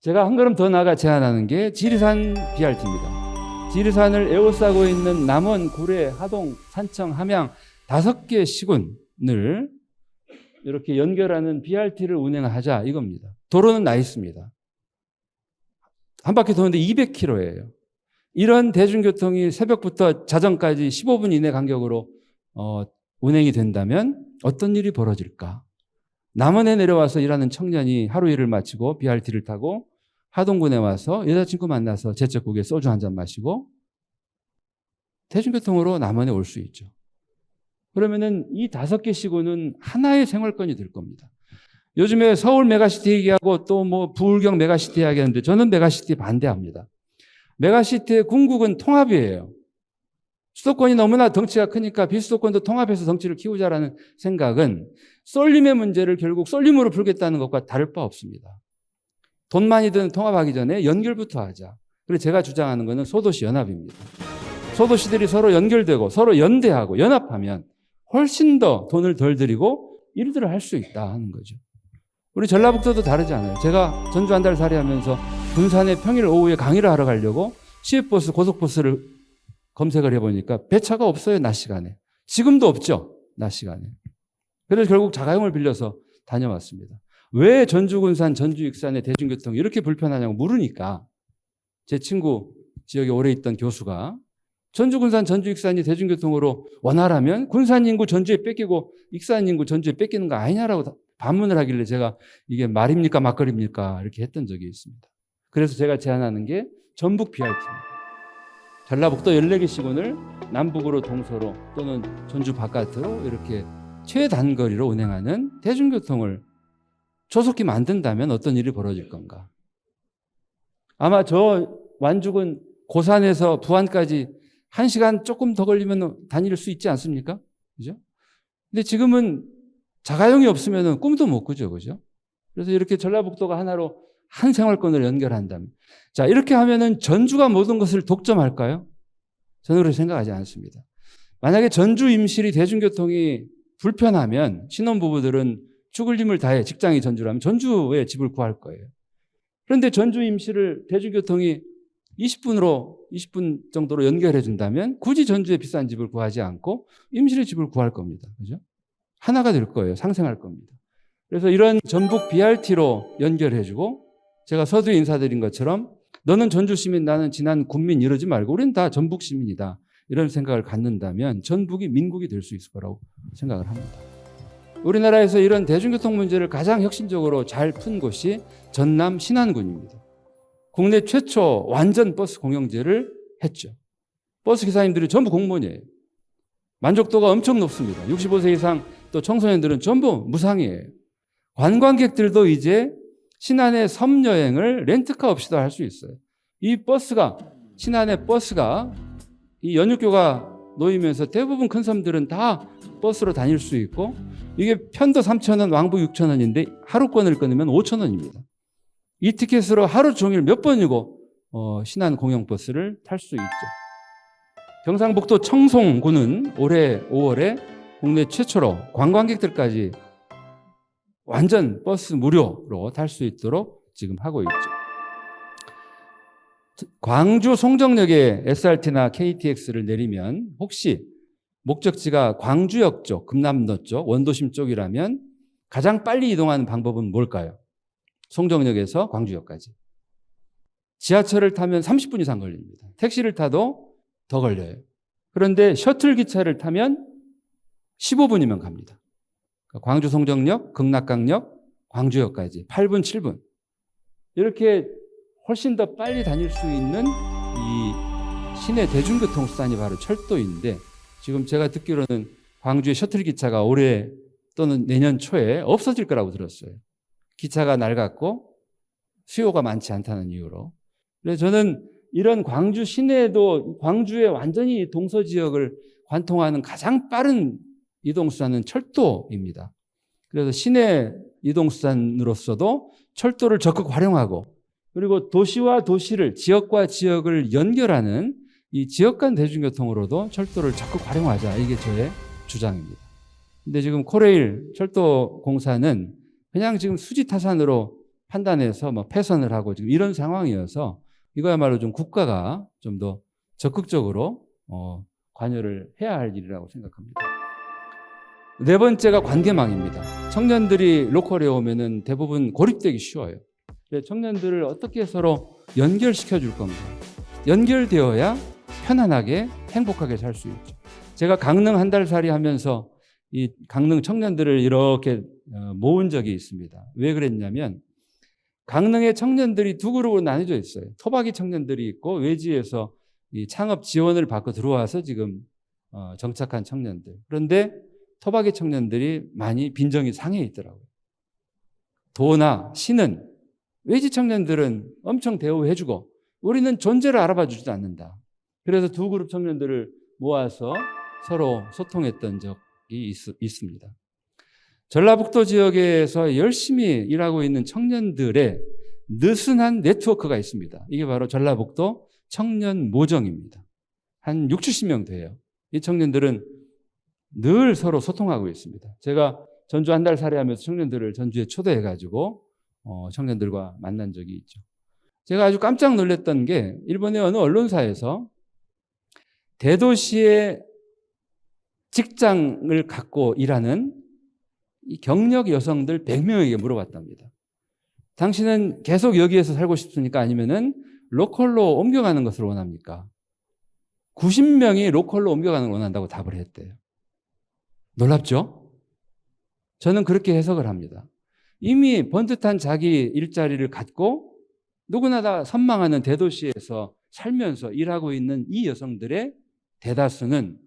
제가 한 걸음 더 나아가 제안하는 게 지리산 BRT입니다. 지리산을 에워싸고 있는 남원, 구례, 하동, 산청, 함양 5개 시군을 이렇게 연결하는 BRT를 운행하자 이겁니다. 도로는 나 있습니다. 한 바퀴 도는데 200km예요. 이런 대중교통이 새벽부터 자정까지 15분 이내 간격으로 운행이 된다면 어떤 일이 벌어질까? 남원에 내려와서 일하는 청년이 하루 일을 마치고 BRT를 타고 하동군에 와서 여자친구 만나서 제철국에 소주 한잔 마시고 대중교통으로 남원에 올 수 있죠. 그러면은 이 5개 시군은 하나의 생활권이 될 겁니다. 요즘에 서울 메가시티 얘기하고 또 부울경 메가시티 이야기하는데 저는 메가시티 반대합니다. 메가시티의 궁극은 통합이에요. 수도권이 너무나 덩치가 크니까 비수도권도 통합해서 덩치를 키우자라는 생각은 쏠림의 문제를 결국 쏠림으로 풀겠다는 것과 다를 바 없습니다. 돈 많이 드는 통합하기 전에 연결부터 하자. 그래서 제가 주장하는 것은 소도시 연합입니다. 소도시들이 서로 연결되고 서로 연대하고 연합하면 훨씬 더 돈을 덜 들이고 일들을 할 수 있다 하는 거죠. 우리 전라북도도 다르지 않아요. 제가 전주 한 달 살이 하면서 군산에 평일 오후에 강의를 하러 가려고 시외버스, 고속버스를 검색을 해보니까 배차가 없어요, 낮 시간에. 지금도 없죠, 낮 시간에. 그래서 결국 자가용을 빌려서 다녀왔습니다. 왜 전주, 군산, 전주, 익산의 대중교통이 이렇게 불편하냐고 물으니까 제 친구 지역에 오래 있던 교수가 전주, 군산, 전주, 익산이 대중교통으로 원활하면 군산 인구 전주에 뺏기고 익산 인구 전주에 뺏기는 거 아니냐라고 반문을 하길래 제가 이게 말입니까 막걸리입니까 이렇게 했던 적이 있습니다. 그래서 제가 제안하는 게 전북 BRT입니다. 전라북도 14개 시군을 남북으로 동서로 또는 전주 바깥으로 이렇게 최단거리로 운행하는 대중교통을 조속히 만든다면 어떤 일이 벌어질 건가? 아마 저 완죽은 고산에서 부안까지 1시간 조금 더 걸리면 다닐 수 있지 않습니까? 그죠? 근데 지금은 자가용이 없으면 꿈도 못 꾸죠. 그죠? 그래서 이렇게 전라북도가 하나로 한 생활권을 연결한다면. 자, 이렇게 하면은 전주가 모든 것을 독점할까요? 저는 그렇게 생각하지 않습니다. 만약에 전주 임실이 대중교통이 불편하면 신혼부부들은 죽을 힘을 다해 직장이 전주라면 전주에 집을 구할 거예요. 그런데 전주 임실을 대중교통이 20분 정도로 연결해 준다면 굳이 전주에 비싼 집을 구하지 않고 임실의 집을 구할 겁니다. 그죠? 하나가 될 거예요. 상생할 겁니다. 그래서 이런 전북 BRT로 연결해 주고 제가 서두에 인사드린 것처럼 너는 전주 시민, 나는 지난 군민 이러지 말고 우리는 다 전북 시민이다. 이런 생각을 갖는다면 전북이 민국이 될 수 있을 거라고 생각을 합니다. 우리나라에서 이런 대중교통 문제를 가장 혁신적으로 잘 푼 곳이 전남 신안군입니다. 국내 최초 완전 버스 공영제를 했죠. 버스 기사님들이 전부 공무원이에요. 만족도가 엄청 높습니다. 65세 이상 또 청소년들은 전부 무상이에요. 관광객들도 이제 신안의 섬 여행을 렌트카 없이도 할 수 있어요. 이 버스가 신안의 버스가 이 연육교가 놓이면서 대부분 큰 섬들은 다 버스로 다닐 수 있고, 이게 편도 3,000원, 왕복 6,000원인데 하루권을 끊으면 5,000원입니다. 이 티켓으로 하루 종일 몇 번이고 신안 공영버스를 탈 수 있죠. 경상북도 청송군은 올해 5월에 국내 최초로 관광객들까지 완전 버스 무료로 탈 수 있도록 지금 하고 있죠. 광주 송정역에 SRT나 KTX를 내리면 혹시 목적지가 광주역 쪽, 금남로 쪽, 원도심 쪽이라면 가장 빨리 이동하는 방법은 뭘까요? 송정역에서 광주역까지. 지하철을 타면 30분 이상 걸립니다. 택시를 타도 더 걸려요. 그런데 셔틀 기차를 타면 15분이면 갑니다. 광주 송정역, 극락강역, 광주역까지 8분, 7분. 이렇게 훨씬 더 빨리 다닐 수 있는 이 시내 대중교통수단이 바로 철도인데, 지금 제가 듣기로는 광주의 셔틀 기차가 올해 또는 내년 초에 없어질 거라고 들었어요. 기차가 낡았고 수요가 많지 않다는 이유로. 그래서 저는 이런 광주 시내에도 광주의 완전히 동서 지역을 관통하는 가장 빠른 이동수단은 철도입니다. 그래서 시내 이동수단으로서도 철도를 적극 활용하고, 그리고 도시와 도시를, 지역과 지역을 연결하는 이 지역 간 대중교통으로도 철도를 적극 활용하자. 이게 저의 주장입니다. 근데 지금 코레일 철도공사는 그냥 지금 수지타산으로 판단해서 폐선을 하고 지금 이런 상황이어서 이거야말로 좀 국가가 좀 더 적극적으로 관여를 해야 할 일이라고 생각합니다. 네 번째가 관계망입니다. 청년들이 로컬에 오면은 대부분 고립되기 쉬워요. 청년들을 어떻게 서로 연결시켜 줄 겁니다. 연결되어야 편안하게 행복하게 살 수 있죠. 제가 강릉 한 달 살이 하면서 이 강릉 청년들을 이렇게 모은 적이 있습니다. 왜 그랬냐면 강릉의 청년들이 두 그룹으로 나뉘어져 있어요. 토박이 청년들이 있고 외지에서 이 창업 지원을 받고 들어와서 지금 정착한 청년들. 그런데 토박이 청년들이 많이 빈정이 상해 있더라고요. 도나 시는 외지 청년들은 엄청 대우해주고 우리는 존재를 알아봐 주지도 않는다. 그래서 두 그룹 청년들을 모아서 서로 소통했던 적이 있습니다. 전라북도 지역에서 열심히 일하고 있는 청년들의 느슨한 네트워크가 있습니다. 이게 바로 전라북도 청년 모정입니다. 한 60, 70명 돼요. 이 청년들은 늘 서로 소통하고 있습니다. 제가 전주 한 달 살이하면서 청년들을 전주에 초대해가지고 청년들과 만난 적이 있죠. 제가 아주 깜짝 놀랐던 게 일본의 어느 언론사에서 대도시의 직장을 갖고 일하는 이 경력 여성들 100명에게 물어봤답니다. 당신은 계속 여기에서 살고 싶습니까? 아니면은 로컬로 옮겨가는 것을 원합니까? 90명이 로컬로 옮겨가는 걸 원한다고 답을 했대요. 놀랍죠? 저는 그렇게 해석을 합니다. 이미 번듯한 자기 일자리를 갖고 누구나 다 선망하는 대도시에서 살면서 일하고 있는 이 여성들의 대다수는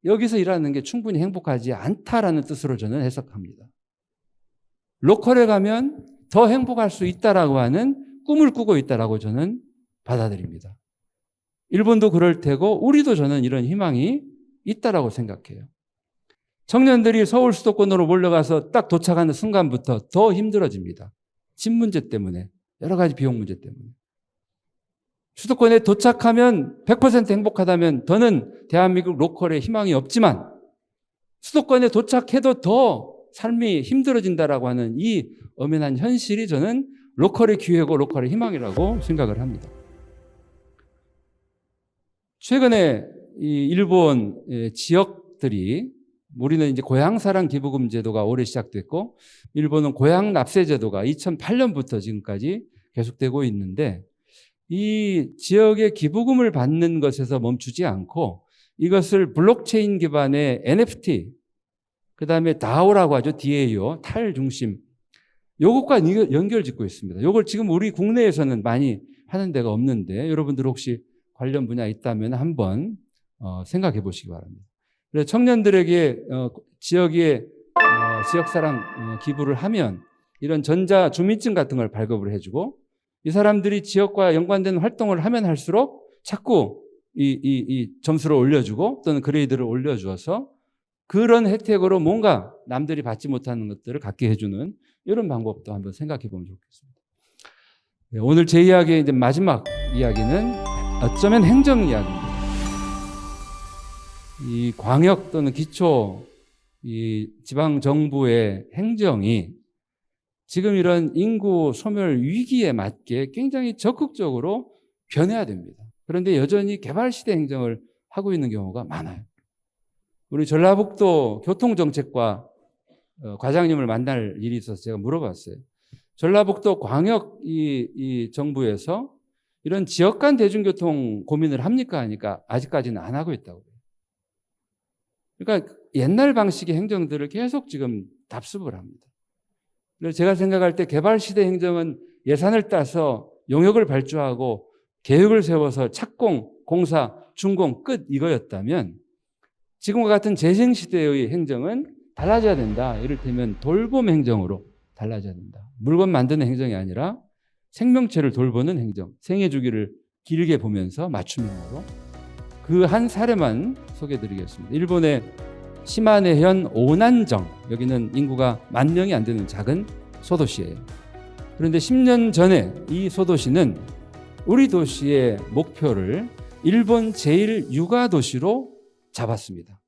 여기서 일하는 게 충분히 행복하지 않다라는 뜻으로 저는 해석합니다. 로컬에 가면 더 행복할 수 있다라고 하는 꿈을 꾸고 있다라고 저는 받아들입니다. 일본도 그럴 테고 우리도 저는 이런 희망이 있다라고 생각해요. 청년들이 서울 수도권으로 몰려가서 딱 도착하는 순간부터 더 힘들어집니다. 집 문제 때문에, 여러 가지 비용 문제 때문에. 수도권에 도착하면 100% 행복하다면 더는 대한민국 로컬에 희망이 없지만 수도권에 도착해도 더 삶이 힘들어진다라고 하는 이 엄연한 현실이 저는 로컬의 기회고 로컬의 희망이라고 생각을 합니다. 최근에 이 일본 지역들이, 우리는 이제 고향사랑 기부금 제도가 올해 시작됐고 일본은 고향 납세 제도가 2008년부터 지금까지 계속되고 있는데, 이 지역의 기부금을 받는 것에서 멈추지 않고 이것을 블록체인 기반의 NFT, 그 다음에 DAO라고 하죠. DAO, 탈중심, 요것과 연결 짓고 있습니다. 요걸 지금 우리 국내에서는 많이 하는 데가 없는데 여러분들 혹시 관련 분야 있다면 한번 생각해 보시기 바랍니다. 그래서 청년들에게 지역에 지역사랑 기부를 하면 이런 전자 주민증 같은 걸 발급을 해주고, 이 사람들이 지역과 연관된 활동을 하면 할수록 자꾸 이 점수를 올려주고 또는 그레이드를 올려주어서 그런 혜택으로 뭔가 남들이 받지 못하는 것들을 갖게 해주는 이런 방법도 한번 생각해 보면 좋겠습니다. 네, 오늘 제 이야기의 이제 마지막 이야기는 어쩌면 행정 이야기입니다. 이 광역 또는 기초 이 지방 정부의 행정이 지금 이런 인구 소멸 위기에 맞게 굉장히 적극적으로 변해야 됩니다. 그런데 여전히 개발시대 행정을 하고 있는 경우가 많아요. 우리 전라북도 교통정책과 과장님을 만날 일이 있어서 제가 물어봤어요. 전라북도 광역 이 정부에서 이런 지역 간 대중교통 고민을 합니까? 하니까 아직까지는 안 하고 있다고. 그러니까 옛날 방식의 행정들을 계속 지금 답습을 합니다. 그래서 제가 생각할 때 개발시대 행정은 예산을 따서 용역을 발주하고 계획을 세워서 착공, 공사, 준공, 끝 이거였다면 지금과 같은 재생시대의 행정은 달라져야 된다. 이를테면 돌봄 행정으로 달라져야 된다. 물건 만드는 행정이 아니라 생명체를 돌보는 행정, 생애 주기를 길게 보면서 맞춤형으로 그 한 사례만 소개해드리겠습니다. 일본의 시마네현 오난정, 여기는 인구가 10,000명이 안 되는 작은 소도시예요. 그런데 10년 전에 이 소도시는 우리 도시의 목표를 일본 제1육아도시로 잡았습니다.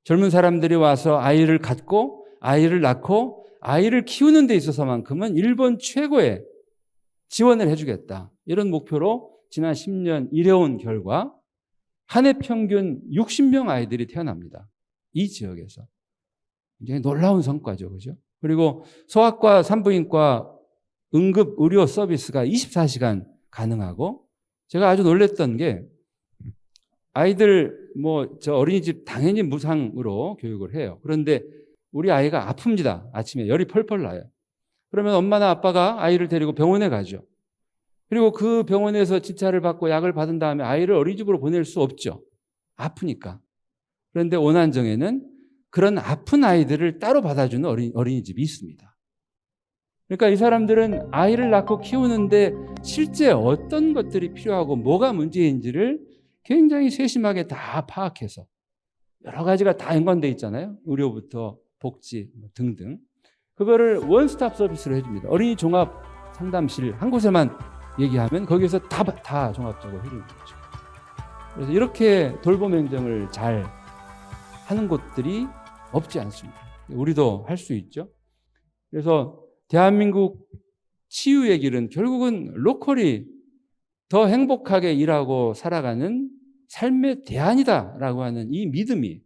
젊은 사람들이 와서 아이를 갖고 아이를 낳고 아이를 키우는 데 있어서만큼은 일본 최고의 지원을 해주겠다. 이런 목표로 지난 10년 일해온 결과 한 해 평균 60명 아이들이 태어납니다. 이 지역에서. 굉장히 놀라운 성과죠. 그죠? 그리고 소아과, 산부인과, 응급 의료 서비스가 24시간 가능하고 제가 아주 놀랬던 게 아이들 저 어린이집 당연히 무상으로 교육을 해요. 그런데 우리 아이가 아픕니다. 아침에 열이 펄펄 나요. 그러면 엄마나 아빠가 아이를 데리고 병원에 가죠. 그리고 그 병원에서 진찰을 받고 약을 받은 다음에 아이를 어린이집으로 보낼 수 없죠. 아프니까. 그런데 오난정에는 그런 아픈 아이들을 따로 받아주는 어린이집이 있습니다. 그러니까 이 사람들은 아이를 낳고 키우는데 실제 어떤 것들이 필요하고 뭐가 문제인지를 굉장히 세심하게 다 파악해서 여러 가지가 다 연관되어 있잖아요. 의료부터 복지 등등. 그거를 원스톱 서비스로 해줍니다. 어린이 종합 상담실 한 곳에만 얘기하면 거기서 다 종합적으로 해주는 거죠. 그래서 이렇게 돌봄 행정을 잘 하는 곳들이 없지 않습니다. 우리도 할 수 있죠. 그래서 대한민국 치유의 길은 결국은 로컬이 더 행복하게 일하고 살아가는 삶의 대안이다라고 하는 이 믿음이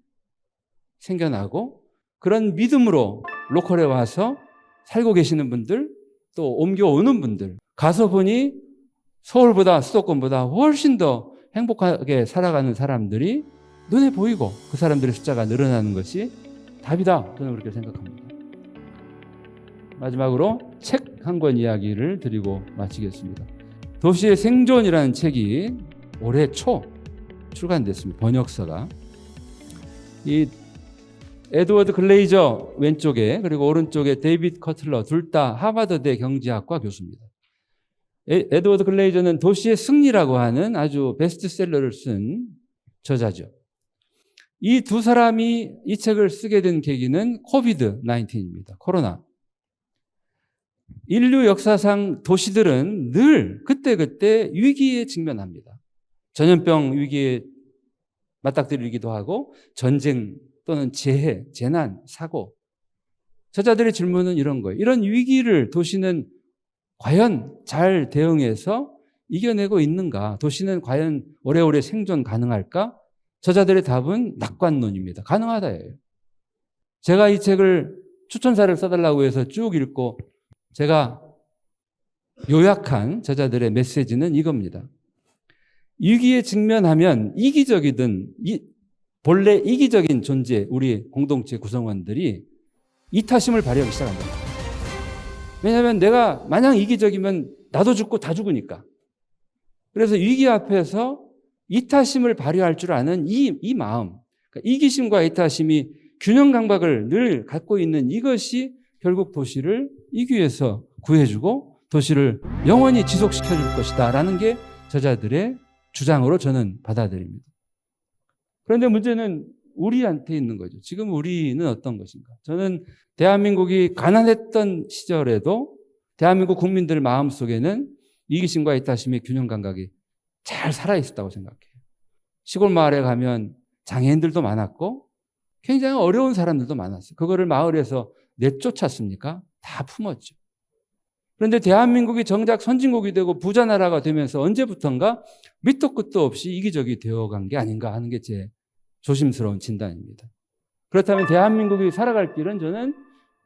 생겨나고 그런 믿음으로 로컬에 와서 살고 계시는 분들 또 옮겨오는 분들 가서 보니 서울보다 수도권보다 훨씬 더 행복하게 살아가는 사람들이 눈에 보이고 그 사람들의 숫자가 늘어나는 것이 답이다. 저는 그렇게 생각합니다. 마지막으로 책 한 권 이야기를 드리고 마치겠습니다. 도시의 생존이라는 책이 올해 초 출간됐습니다. 번역서가. 이 에드워드 글레이저 왼쪽에 그리고 오른쪽에 데이비드 커틀러 둘 다 하버드대 경제학과 교수입니다. 에드워드 글레이저는 도시의 승리라고 하는 아주 베스트셀러를 쓴 저자죠. 이 두 사람이 이 책을 쓰게 된 계기는 코비드-19입니다. 코로나. 인류 역사상 도시들은 늘 그때그때 위기에 직면합니다. 전염병 위기에 맞닥뜨리기도 하고 전쟁 또는 재해, 재난, 사고. 저자들의 질문은 이런 거예요. 이런 위기를 도시는 과연 잘 대응해서 이겨내고 있는가? 도시는 과연 오래오래 생존 가능할까? 저자들의 답은 낙관론입니다. 가능하다예요. 제가 이 책을 추천사를 써달라고 해서 쭉 읽고 제가 요약한 저자들의 메시지는 이겁니다. 위기에 직면하면 이기적이든 본래 이기적인 존재, 우리 공동체 구성원들이 이타심을 발휘하기 시작한다. 왜냐하면 내가 마냥 이기적이면 나도 죽고 다 죽으니까. 그래서 위기 앞에서 이타심을 발휘할 줄 아는 이 마음, 그러니까 이기심과 이타심이 균형 감각을 늘 갖고 있는 이것이 결국 도시를 이기에서 구해주고 도시를 영원히 지속시켜줄 것이다 라는 게 저자들의 주장으로 저는 받아들입니다. 그런데 문제는 우리한테 있는 거죠. 지금 우리는 어떤 것인가? 저는 대한민국이 가난했던 시절에도 대한민국 국민들 마음속에는 이기심과 이타심의 균형 감각이 잘 살아있었다고 생각해요. 시골 마을에 가면 장애인들도 많았고 굉장히 어려운 사람들도 많았어요. 그거를 마을에서 내쫓았습니까? 다 품었죠. 그런데 대한민국이 정작 선진국이 되고 부자 나라가 되면서 언제부턴가 밑도 끝도 없이 이기적이 되어간 게 아닌가 하는 게 제 조심스러운 진단입니다. 그렇다면 대한민국이 살아갈 길은 저는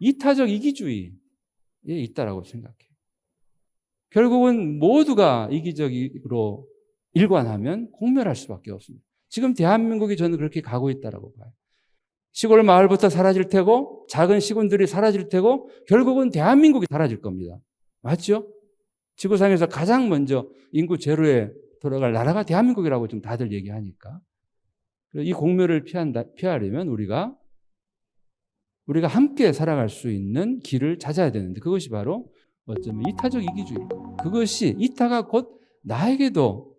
이타적 이기주의에 있다라고 생각해요. 결국은 모두가 이기적으로 일관하면 공멸할 수밖에 없습니다. 지금 대한민국이 저는 그렇게 가고 있다라고 봐요. 시골 마을부터 사라질 테고 작은 시군들이 사라질 테고 결국은 대한민국이 사라질 겁니다. 맞죠? 지구상에서 가장 먼저 인구 제로에 돌아갈 나라가 대한민국이라고 지금 다들 얘기하니까 이 공멸을 피하려면 우리가 함께 살아갈 수 있는 길을 찾아야 되는데 그것이 바로 어쩌면 이타적 이기주의. 그것이 이타가 곧 나에게도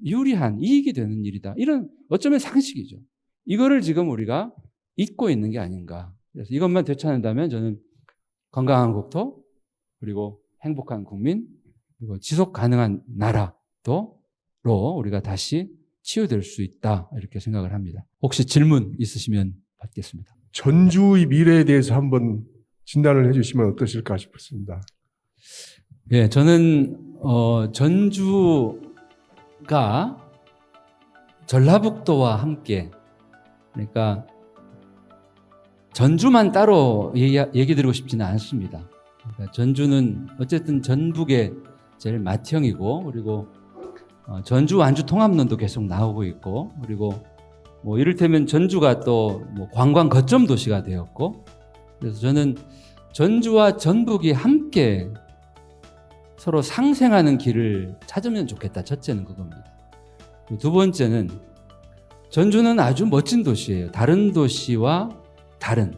유리한 이익이 되는 일이다. 이런 어쩌면 상식이죠. 이거를 지금 우리가 잊고 있는 게 아닌가. 그래서 이것만 되찾는다면 저는 건강한 국토 그리고 행복한 국민 그리고 지속 가능한 나라로 우리가 다시 치유될 수 있다 이렇게 생각을 합니다. 혹시 질문 있으시면 받겠습니다. 전주의 미래에 대해서 한번 진단을 해주시면 어떠실까 싶습니다. 예, 저는 전주가 전라북도와 함께 그러니까 전주만 따로 얘기 드리고 싶지는 않습니다. 그러니까 전주는 어쨌든 전북의 제일 맏형이고 그리고 전주 완주 통합론도 계속 나오고 있고 그리고 뭐 이를테면 전주가 또 뭐 관광 거점 도시가 되었고 그래서 저는 전주와 전북이 함께 서로 상생하는 길을 찾으면 좋겠다. 첫째는 그겁니다. 두 번째는 전주는 아주 멋진 도시예요. 다른 도시와 다른.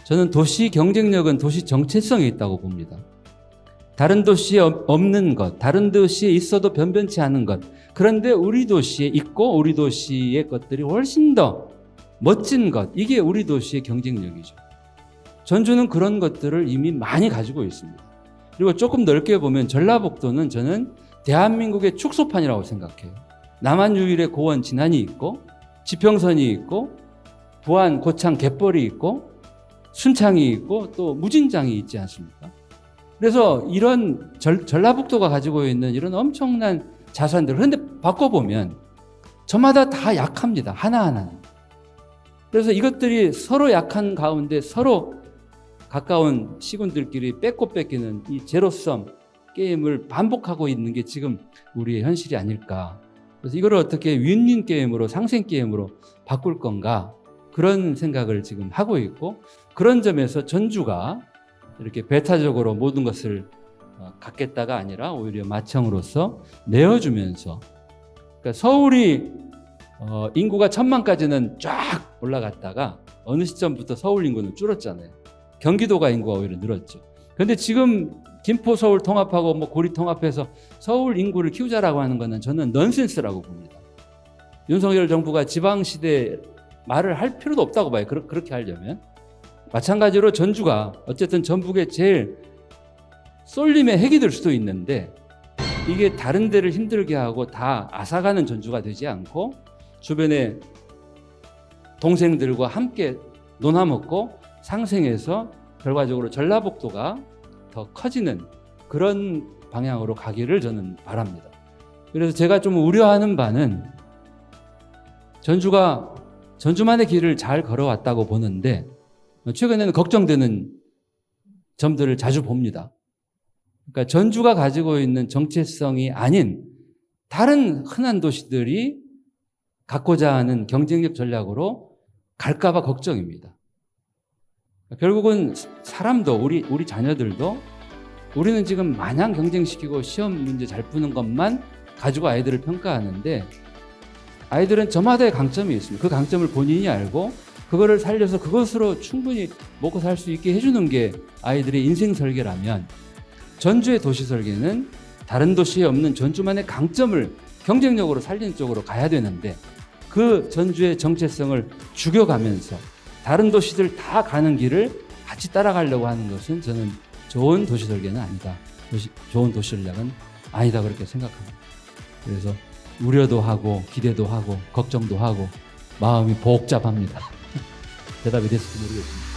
저는 도시 경쟁력은 도시 정체성에 있다고 봅니다. 다른 도시에 없는 것, 다른 도시에 있어도 변변치 않은 것. 그런데 우리 도시에 있고 우리 도시의 것들이 훨씬 더 멋진 것. 이게 우리 도시의 경쟁력이죠. 전주는 그런 것들을 이미 많이 가지고 있습니다. 그리고 조금 넓게 보면 전라북도는 저는 대한민국의 축소판이라고 생각해요. 남한 유일의 고원 진안이 있고 지평선이 있고 부안, 고창, 갯벌이 있고 순창이 있고 또 무진장이 있지 않습니까? 그래서 이런 전라북도가 가지고 있는 이런 엄청난 자산들 그런데 바꿔보면 저마다 다 약합니다. 하나하나. 그래서 이것들이 서로 약한 가운데 서로 가까운 시군들끼리 뺏고 뺏기는 이 제로섬 게임을 반복하고 있는 게 지금 우리의 현실이 아닐까. 그래서 이걸 어떻게 윈윈 게임으로 상생 게임으로 바꿀 건가 그런 생각을 지금 하고 있고 그런 점에서 전주가 이렇게 배타적으로 모든 것을 갖겠다가 아니라 오히려 맏형으로서 내어주면서 그러니까 서울이 인구가 1000만까지는 쫙 올라갔다가 어느 시점부터 서울 인구는 줄었잖아요. 경기도가 인구가 오히려 늘었죠. 그런데 지금 김포 서울 통합하고 뭐 고리 통합해서 서울 인구를 키우자라고 하는 것은 저는 넌센스라고 봅니다. 윤석열 정부가 지방시대 말을 할 필요도 없다고 봐요. 그렇게 하려면. 마찬가지로 전주가 어쨌든 전북의 제일 쏠림의 핵이 될 수도 있는데 이게 다른 데를 힘들게 하고 다 앗아가는 전주가 되지 않고 주변에 동생들과 함께 논아먹고 상생해서 결과적으로 전라북도가 더 커지는 그런 방향으로 가기를 저는 바랍니다. 그래서 제가 좀 우려하는 바는 전주가 전주만의 길을 잘 걸어왔다고 보는데 최근에는 걱정되는 점들을 자주 봅니다. 그러니까 전주가 가지고 있는 정체성이 아닌 다른 흔한 도시들이 갖고자 하는 경쟁력 전략으로 갈까 봐 걱정입니다. 결국은 사람도 우리 자녀들도 우리는 지금 마냥 경쟁시키고 시험 문제 잘 푸는 것만 가지고 아이들을 평가하는데 아이들은 저마다의 강점이 있습니다. 그 강점을 본인이 알고 그거를 살려서 그것으로 충분히 먹고 살 수 있게 해주는 게 아이들의 인생 설계라면 전주의 도시 설계는 다른 도시에 없는 전주만의 강점을 경쟁력으로 살리는 쪽으로 가야 되는데 그 전주의 정체성을 죽여가면서 다른 도시들 다 가는 길을 같이 따라가려고 하는 것은 저는 좋은 도시 설계는 아니다. 좋은 도시 전략은 아니다 그렇게 생각합니다. 그래서 우려도 하고 기대도 하고 걱정도 하고 마음이 복잡합니다. 대답이 됐을지 모르겠습니다.